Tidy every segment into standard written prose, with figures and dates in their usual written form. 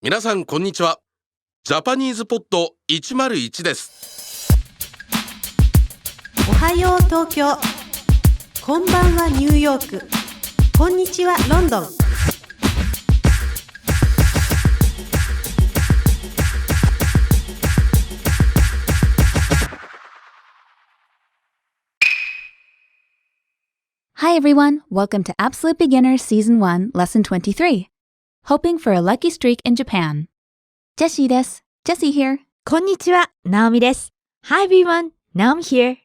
皆さんこんにちは。ジャパニーズポッド101です。おはよう東京、こんばんはニューヨーク、こんにちはロンドン。Hi everyone, welcome to Absolute Beginner Season 1, Lesson 23. Hoping for a lucky streak in Japan. Jessie です。Jessie here. こんにちは、ナオミです。Hi everyone, Naomi here.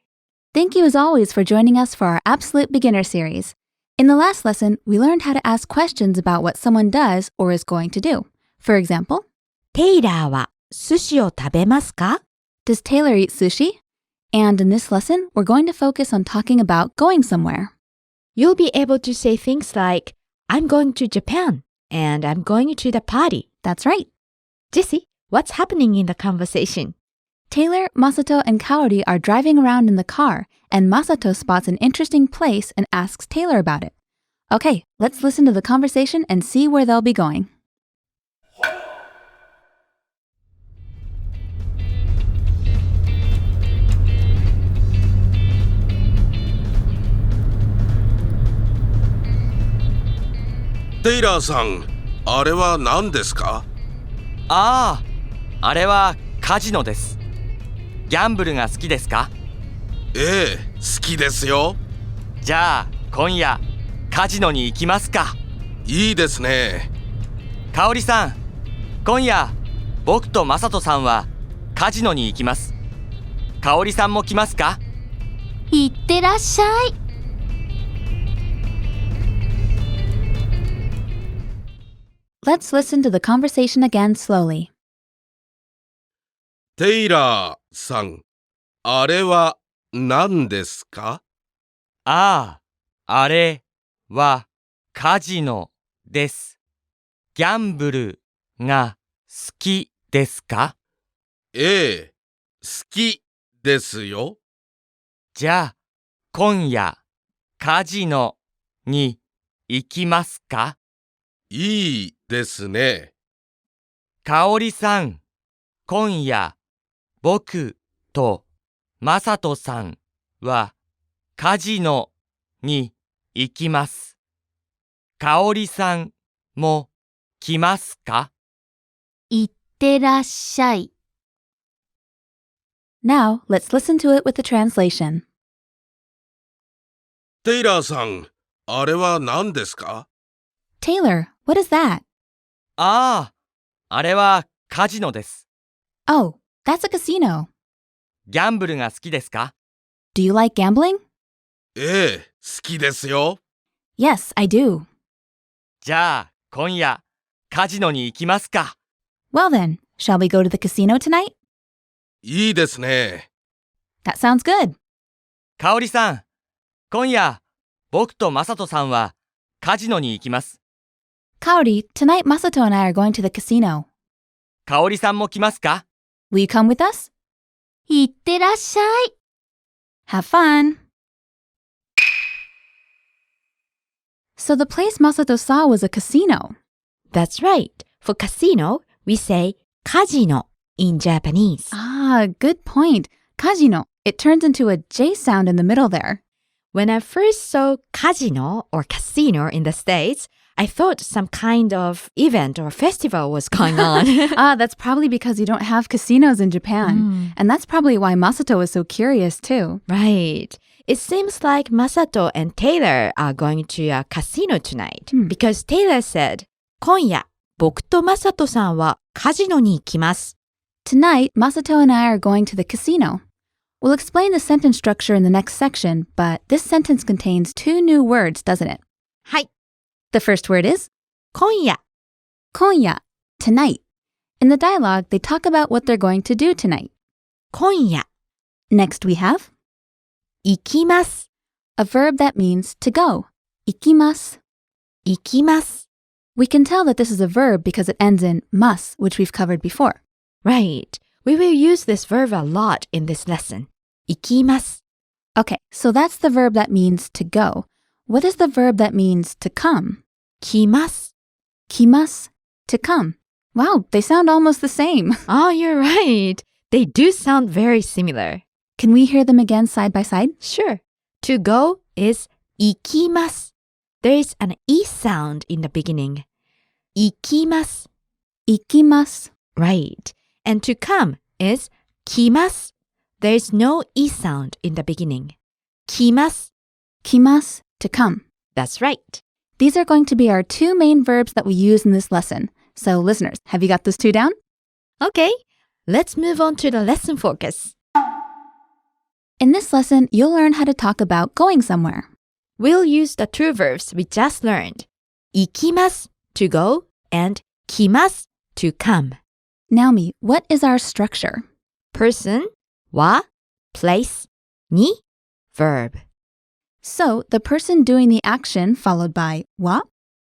Thank you as always for joining us for our Absolute Beginner series. In the last lesson, we learned how to ask questions about what someone does or is going to do. For example, テイラーは寿司を食べますか? Does Taylor eat sushi? And in this lesson, we're going to focus on talking about going somewhere. You'll be able to say things like, I'm going to Japan and I'm going to the party. That's right. Jessie, what's happening in the conversation? Taylor, Masato, and Kaori are driving around in the car, and Masato spots an interesting place and asks Taylor about it. Okay, let's listen to the conversation and see where they'll be going.テイラーさん、あれは何ですか？あれはカジノです。ギャンブルが好きですか？ええ、好きですよ。じゃあ今夜カジノに行きますか。いいですね。かおりさん、今夜僕とまさとさんはカジノに行きます。かおりさんも来ますか？いってらっしゃい。Let's listen to the conversation again slowly. テイラーさん、あれは何ですか？あれはカジノです。ギャンブルが好きですか？ええ、好きですよ。じゃあ今夜カジノに行きますか？いいですね。かおりさん、今夜僕とまさとさんはカジノに行きます。かおりさんも来ますか？いってらっしゃい。Now, let's listen to it with the translation. テイラーさん、あれは何ですか？ Taylor, what is that? あれはカジノです。Oh, that's a casino. ギャンブルが好きですか？ Do you like gambling? ええ、好きですよ。Yes, I do. じゃあ今夜カジノに行きますか。Well then, shall we go to the casino tonight? いいですね。That sounds good. かおりさん、今夜僕とまさとさんはカジノに行きます。Kaori, tonight Masato and I are going to the casino. かおりさんも来ますか？ Will you come with us? いってらっしゃい。Have fun. So the place Masato saw was a casino. That's right. For casino, we say kajino in Japanese. Ah, good point. Kajino. It turns into a J sound in the middle there. When I first saw kajino or casino in the States, I thought some kind of event or festival was going on. That's probably because you don't have casinos in Japan. And that's probably why Masato was so curious too. Right. It seems like Masato and Taylor are going to a casino tonight because Taylor said, 今夜、僕とMasatoさんはカジノに行きます。 Tonight, Masato and I are going to the casino. We'll explain the sentence structure in the next section, but this sentence contains two new words, doesn't it? はい。 The first word is 今夜。 konya, tonight. In the dialogue, they talk about what they're going to do tonight. 今夜。 Next we have 行きます。 a verb that means to go. Ikimasu. 行きます。 We can tell that this is a verb because it ends in mas, which we've covered before. Right. We will use this verb a lot in this lesson. 行きます。 Okay, so that's the verb that means to go. What is the verb that means to come? 来ます。 Kimasu, to come. Wow, they sound almost the same. Oh, you're right. They do sound very similar. Can we hear them again side by side? Sure. To go is 行きます. There is an E sound in the beginning. 行きます. 行きます. Right. And to come is 来ます. There is no E sound in the beginning. 来ます. 来ます to come. That's right. These are going to be our two main verbs that we use in this lesson. So listeners, have you got those two down? Okay. Let's move on to the lesson focus. In this lesson, you'll learn how to talk about going somewhere. We'll use the two verbs we just learned. 行きます to go and 来ます to come. Naomi, what is our structure? Person, は, place, に, verb. So, the person doing the action followed by wa,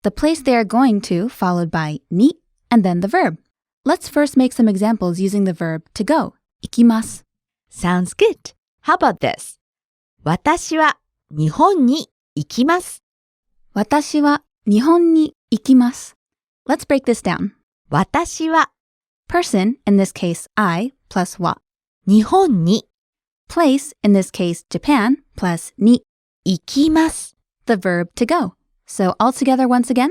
the place they are going to followed by ni, and then the verb. Let's first make some examples using the verb to go. 行きます. Sounds good. How about this? 私は日本に行きます。私は日本に行きます. Let's break this down. 私は Person, in this case I, plus wa. 日本に Place, in this case Japan, plus ni, 行きます。 the verb to go. So all together once again.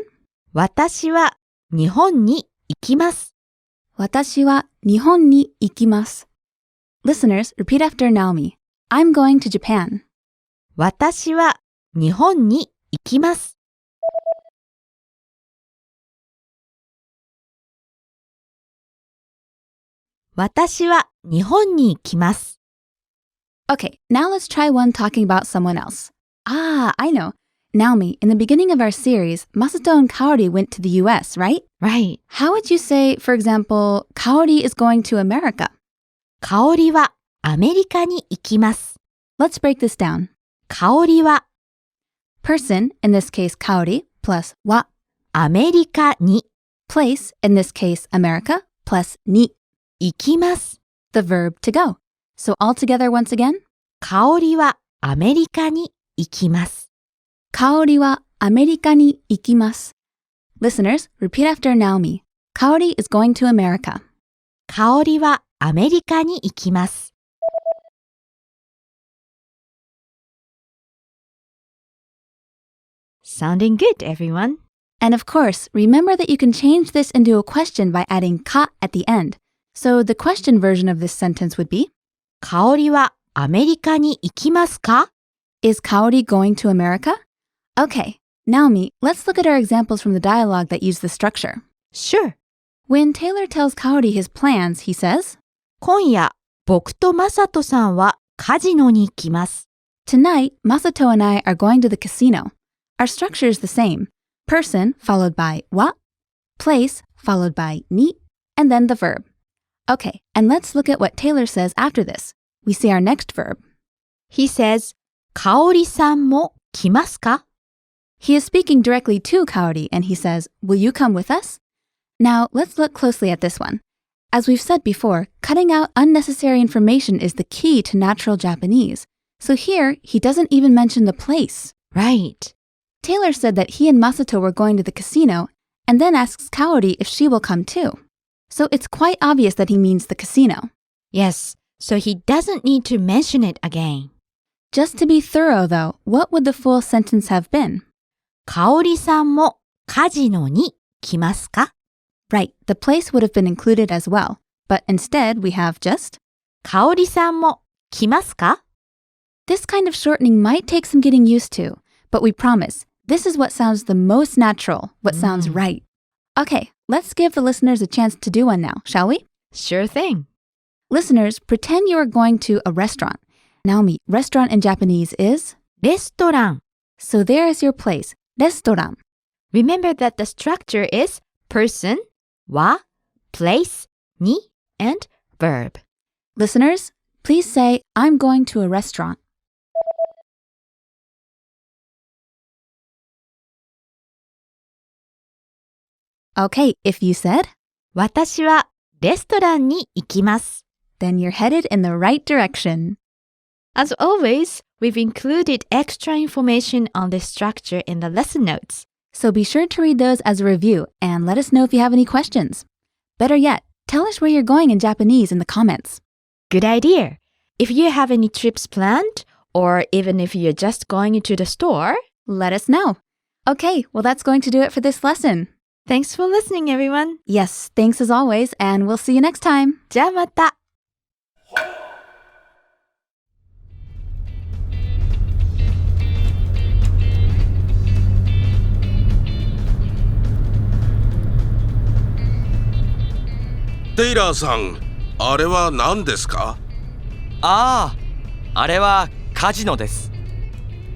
私は日本に行きます。私は日本に行きます. Listeners, repeat after Naomi. I'm going to Japan. 私は日本に行きます。私は日本に行きます。 Okay, now let's try one talking about someone else. Ah, I know. Naomi, in the beginning of our series, Masato and Kaori went to the US, right? Right. How would you say, for example, Kaori is going to America? 香りはアメリカに行きます。 Let's break this down. 香りは Person, in this case Kaori, plus wa. アメリカに Place, in this case America, plus ni, 行きます。 the verb to go. So all together once again. 香りはアメリカに行きます。 Kaori wa America ni ikimasu. Listeners, repeat after Naomi. Kaori is going to America. 香りはアメリカに行きます。Sounding good, everyone. And of course, remember that you can change this into a question by adding ka at the end. So the question version of this sentence would be, 香りはアメリカに行きますか? Is Kaori going to America? Okay, Naomi, let's look at our examples from the dialogue that use the structure. Sure. When Taylor tells Kaori his plans, he says, 今夜、僕とマサトさんはカジノに行きます。 Tonight, Masato and I are going to the casino. Our structure is the same. Person followed by wa, place followed by ni, and then the verb. Okay, and let's look at what Taylor says after this. We see our next verb. He says, 香織さんも来ますか? He is speaking directly to Kaori and he says, will you come with us? Now, let's look closely at this one. As we've said before, cutting out unnecessary information is the key to natural Japanese. So here, he doesn't even mention the place. Right. Taylor said that he and Masato were going to the casino and then asks Kaori if she will come too. So it's quite obvious that he means the casino. Yes, so he doesn't need to mention it again. Just to be thorough though, what would the full sentence have been? 香織さんもカジノに来ますか? Right, the place would have been included as well. But instead, we have just, 香織さんも来ますか? This kind of shortening might take some getting used to, but we promise, this is what sounds the most natural, what sounds right. Okay, let's give the listeners a chance to do one now, shall we? Sure thing. Listeners, pretend you are going to a restaurant. Naomi, restaurant in Japanese is? レストラン. So there is your place, restaurant. Remember that the structure is person, は, place, に, and verb. Listeners, please say, I'm going to a restaurant. Okay, if you said, 私はレストランに行きます. then you're headed in the right direction. As always, we've included extra information on this structure in the lesson notes. So be sure to read those as a review and let us know if you have any questions. Better yet, tell us where you're going in Japanese in the comments. Good idea. If you have any trips planned, or even if you're just going to the store, Let us know. Okay, well that's going to do it for this lesson. thanks for listening, everyone. Yes, thanks as always, and we'll see you next time. じゃあまた。テイラーさん、あれは何ですか？ああ、あれはカジノです。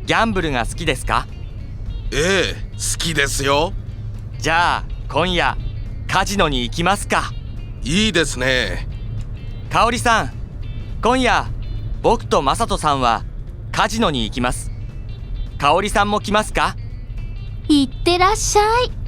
ギャンブルが好きですか？ええ、好きですよ。じゃあ今夜カジノに行きますか。いいですね。かおりさん、今夜僕とまさとさんはカジノに行きます。かおりさんも来ますか？いってらっしゃい。